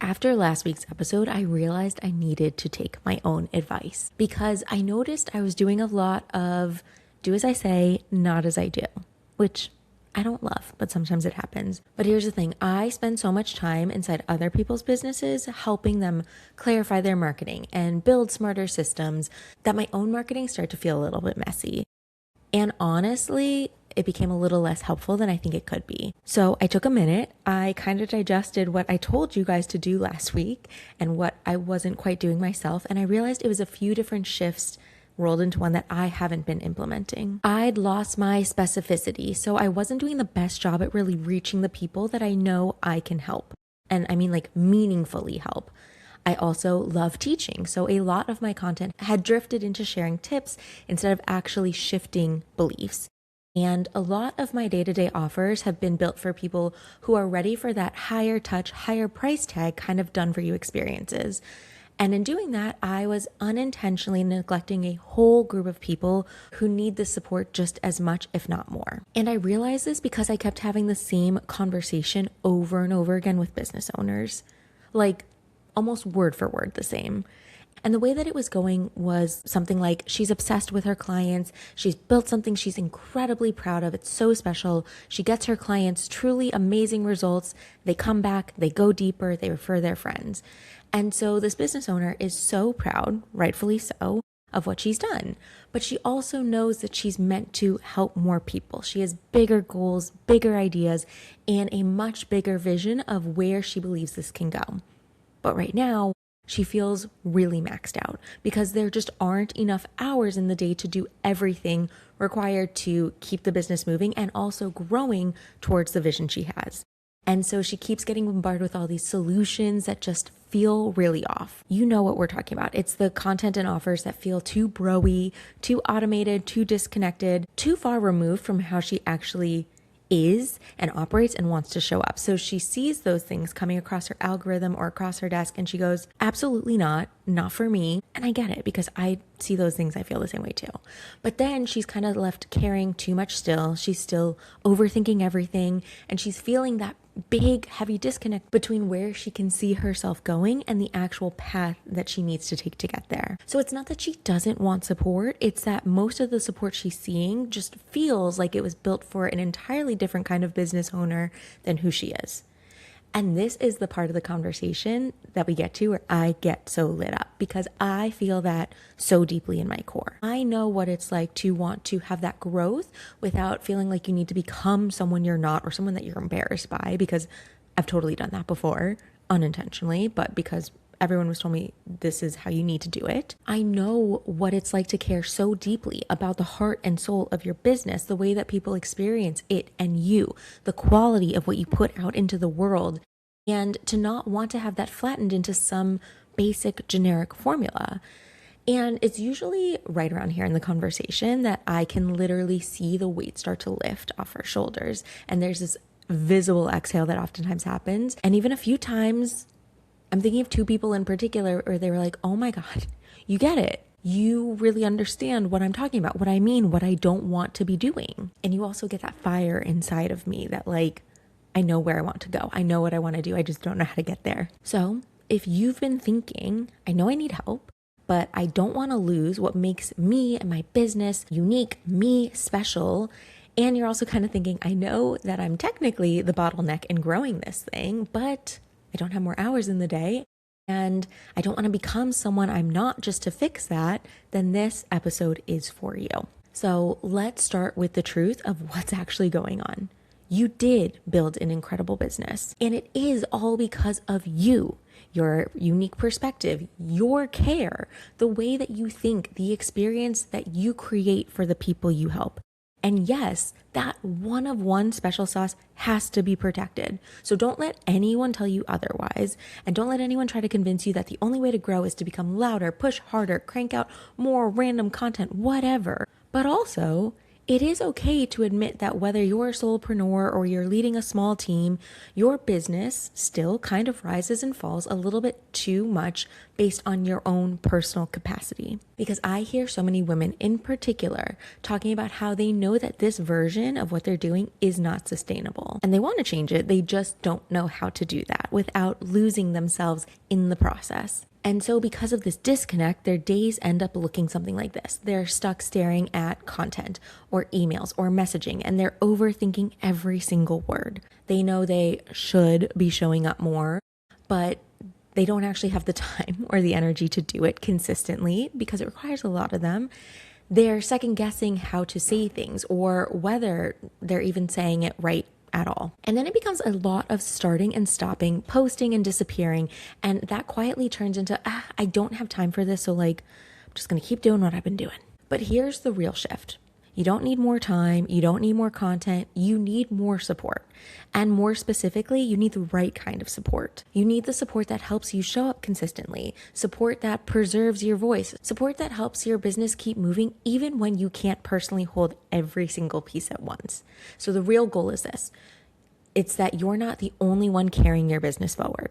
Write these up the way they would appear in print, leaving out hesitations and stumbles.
after last week's episode, I realized I needed to take my own advice because I noticed I was doing a lot of do as I say, not as I do, which I don't love, but sometimes it happens. But here's the thing. I spend so much time inside other people's businesses helping them clarify their marketing and build smarter systems that my own marketing started to feel a little bit messy. And honestly, it became a little less helpful than I think it could be. So I took a minute. I kind of digested what I told you guys to do last week and what I wasn't quite doing myself. And I realized it was a few different shifts rolled into one that I haven't been implementing. I'd lost my specificity, so I wasn't doing the best job at really reaching the people that I know I can help. And I mean like meaningfully help. I also love teaching, so a lot of my content had drifted into sharing tips instead of actually shifting beliefs. And a lot of my day-to-day offers have been built for people who are ready for that higher touch, higher price tag kind of done for you experiences. And in doing that, I was unintentionally neglecting a whole group of people who need the support just as much, if not more. And I realized this because I kept having the same conversation over and over again with business owners, like almost word for word the same. And the way that it was going was something like, she's obsessed with her clients. She's built something she's incredibly proud of. It's so special. She gets her clients truly amazing results. They come back, they go deeper, they refer their friends. And so this business owner is so proud, rightfully so, of what she's done. But she also knows that she's meant to help more people. She has bigger goals, bigger ideas, and a much bigger vision of where she believes this can go. But right now, she feels really maxed out because there just aren't enough hours in the day to do everything required to keep the business moving and also growing towards the vision she has. And so she keeps getting bombarded with all these solutions that just feel really off. You know what we're talking about. It's the content and offers that feel too bro-y, too automated, too disconnected, too far removed from how she actually is and operates and wants to show up. So she sees those things coming across her algorithm or across her desk and she goes, absolutely not for me. And I get it because I see those things. I feel the same way too. But then she's kind of left caring too much still. She's still overthinking everything and she's feeling that big, heavy disconnect between where she can see herself going and the actual path that she needs to take to get there. So it's not that she doesn't want support. It's that most of the support she's seeing just feels like it was built for an entirely different kind of business owner than who she is. And this is the part of the conversation that we get to where I get so lit up because I feel that so deeply in my core. I know what it's like to want to have that growth without feeling like you need to become someone you're not or someone that you're embarrassed by, because I've totally done that before, unintentionally, but because everyone was told me this is how you need to do it. I know what it's like to care so deeply about the heart and soul of your business, the way that people experience it and you, the quality of what you put out into the world, and to not want to have that flattened into some basic generic formula. And it's usually right around here in the conversation that I can literally see the weight start to lift off her shoulders. And there's this visible exhale that oftentimes happens. And even a few times, I'm thinking of two people in particular where they were like, oh my God, you get it. You really understand what I'm talking about, what I mean, what I don't want to be doing. And you also get that fire inside of me that like, I know where I want to go. I know what I want to do. I just don't know how to get there. So if you've been thinking, I know I need help, but I don't want to lose what makes me and my business unique, me special. And you're also kind of thinking, I know that I'm technically the bottleneck in growing this thing, but I don't have more hours in the day and I don't want to become someone I'm not just to fix that, then this episode is for you. So let's start with the truth of what's actually going on. You did build an incredible business, and it is all because of you, your unique perspective, your care, the way that you think, the experience that you create for the people you help. And yes, that one-of-one special sauce has to be protected. So don't let anyone tell you otherwise. And don't let anyone try to convince you that the only way to grow is to become louder, push harder, crank out more random content, whatever. But also, It is okay to admit that whether you're a solopreneur or you're leading a small team, your business still kind of rises and falls a little bit too much based on your own personal capacity. Because I hear so many women in particular talking about how they know that this version of what they're doing is not sustainable and they want to change it. They just don't know how to do that without losing themselves in the process. And so because of this disconnect, their days end up looking something like this. They're stuck staring at content or emails or messaging, and they're overthinking every single word. They know they should be showing up more, but they don't actually have the time or the energy to do it consistently because it requires a lot of them. They're second guessing how to say things or whether they're even saying it right at all. And then it becomes a lot of starting and stopping, posting and disappearing. And that quietly turns into, I don't have time for this. So I'm just going to keep doing what I've been doing. But here's the real shift. You don't need more time. You don't need more content. You need more support. And more specifically, you need the right kind of support. You need the support that helps you show up consistently, support that preserves your voice, support that helps your business keep moving even when you can't personally hold every single piece at once. So the real goal is this. It's that you're not the only one carrying your business forward.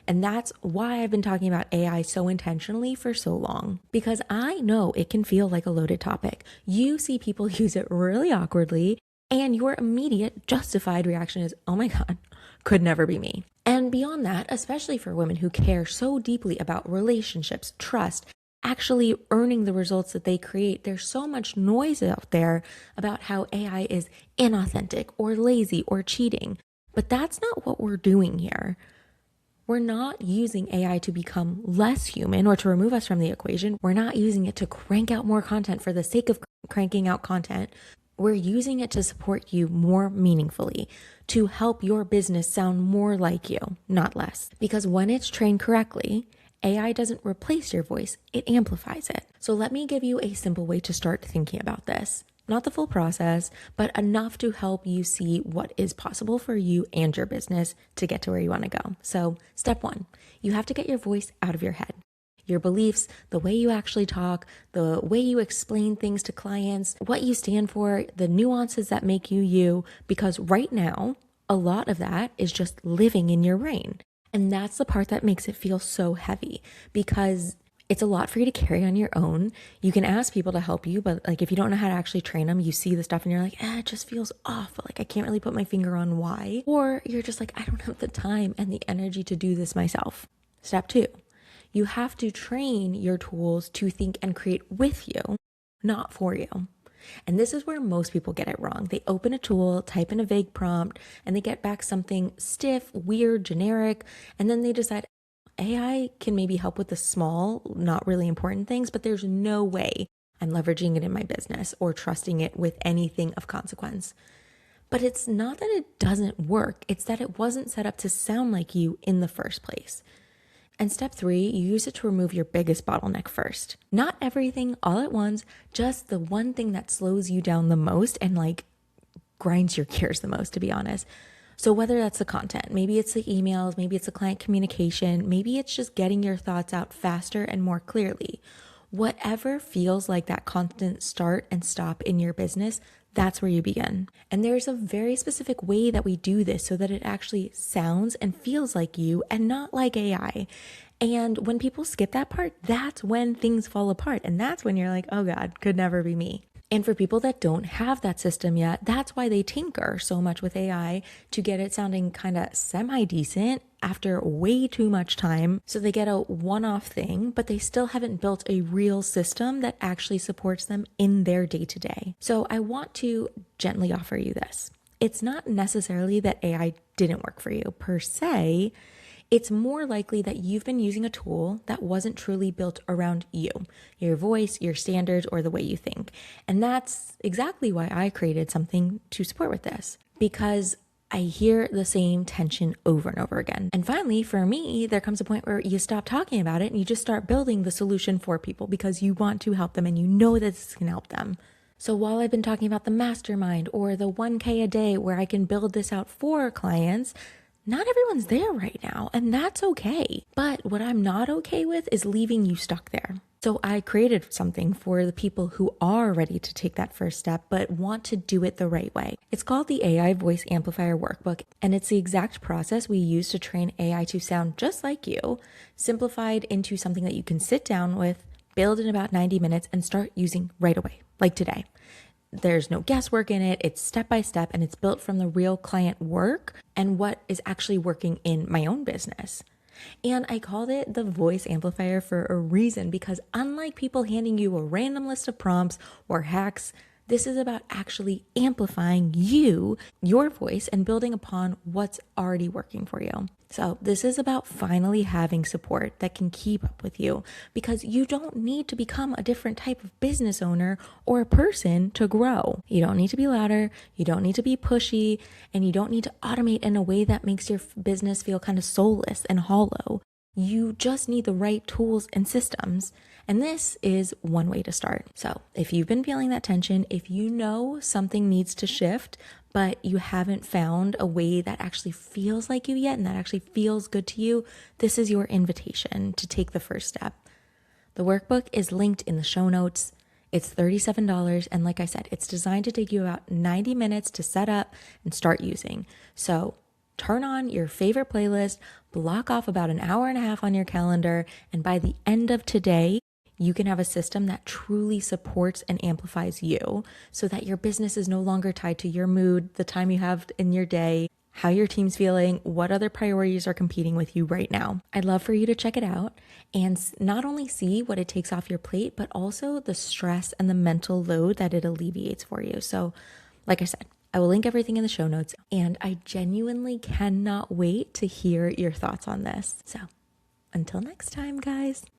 And that's why I've been talking about AI so intentionally for so long, because I know it can feel like a loaded topic. You see people use it really awkwardly, and your immediate justified reaction is, oh my God, could never be me. And beyond that, especially for women who care so deeply about relationships, trust, actually earning the results that they create, there's so much noise out there about how AI is inauthentic or lazy or cheating. But that's not what we're doing here. We're not using AI to become less human or to remove us from the equation. We're not using it to crank out more content for the sake of cranking out content. We're using it to support you more meaningfully, to help your business sound more like you, not less. Because when it's trained correctly, AI doesn't replace your voice, it amplifies it. So let me give you a simple way to start thinking about this. Not the full process, but enough to help you see what is possible for you and your business to get to where you want to go. So step one, you have to get your voice out of your head. Your beliefs, the way you actually talk, the way you explain things to clients, what you stand for, the nuances that make you you, because right now, a lot of that is just living in your brain. And that's the part that makes it feel so heavy because it's a lot for you to carry on your own. You can ask people to help you, but if you don't know how to actually train them, you see the stuff and you're like, it just feels off. But I can't really put my finger on why. Or you're just like, I don't have the time and the energy to do this myself. Step two, you have to train your tools to think and create with you, not for you. And this is where most people get it wrong. They open a tool, type in a vague prompt, and they get back something stiff, weird, generic, and then they decide, AI can maybe help with the small, not really important things, but there's no way I'm leveraging it in my business or trusting it with anything of consequence. But it's not that it doesn't work. It's that it wasn't set up to sound like you in the first place. And step three, you use it to remove your biggest bottleneck first. Not everything all at once, just the one thing that slows you down the most and grinds your gears the most, to be honest. So whether that's the content, maybe it's the emails, maybe it's the client communication, maybe it's just getting your thoughts out faster and more clearly. Whatever feels like that constant start and stop in your business, that's where you begin. And there's a very specific way that we do this so that it actually sounds and feels like you and not like AI. And when people skip that part, that's when things fall apart. And that's when you're like, oh God, could never be me. And for people that don't have that system yet, that's why they tinker so much with AI to get it sounding kind of semi-decent after way too much time. So they get a one-off thing, but they still haven't built a real system that actually supports them in their day-to-day. So I want to gently offer you this. It's not necessarily that AI didn't work for you per se. It's more likely that you've been using a tool that wasn't truly built around you, your voice, your standards, or the way you think. And that's exactly why I created something to support with this, because I hear the same tension over and over again. And finally, for me, there comes a point where you stop talking about it and you just start building the solution for people because you want to help them and you know that this can help them. So while I've been talking about the mastermind or the 1K a day where I can build this out for clients, Not everyone's there right now, and that's okay. But what I'm not okay with is leaving you stuck there. So I created something for the people who are ready to take that first step, but want to do it the right way. It's called the AI Voice Amplifier Workbook, and it's the exact process we use to train AI to sound just like you, simplified into something that you can sit down with, build in about 90 minutes, and start using right away, like today. There's no guesswork in it. It's step by step, and it's built from the real client work and what is actually working in my own business. And I called it the voice amplifier for a reason, because unlike people handing you a random list of prompts or hacks, this is about actually amplifying you, your voice, and building upon what's already working for you. So this is about finally having support that can keep up with you, because you don't need to become a different type of business owner or a person to grow. You don't need to be louder, you don't need to be pushy, and you don't need to automate in a way that makes your business feel kind of soulless and hollow. You just need the right tools and systems. And this is one way to start. So if you've been feeling that tension, if you know something needs to shift, but you haven't found a way that actually feels like you yet and that actually feels good to you, this is your invitation to take the first step. The workbook is linked in the show notes. It's $37. And like I said, it's designed to take you about 90 minutes to set up and start using. So turn on your favorite playlist, block off about an hour and a half on your calendar, and by the end of today, you can have a system that truly supports and amplifies you so that your business is no longer tied to your mood, the time you have in your day, how your team's feeling, what other priorities are competing with you right now. I'd love for you to check it out and not only see what it takes off your plate, but also the stress and the mental load that it alleviates for you. So, like I said, I will link everything in the show notes, and I genuinely cannot wait to hear your thoughts on this. So until next time, guys.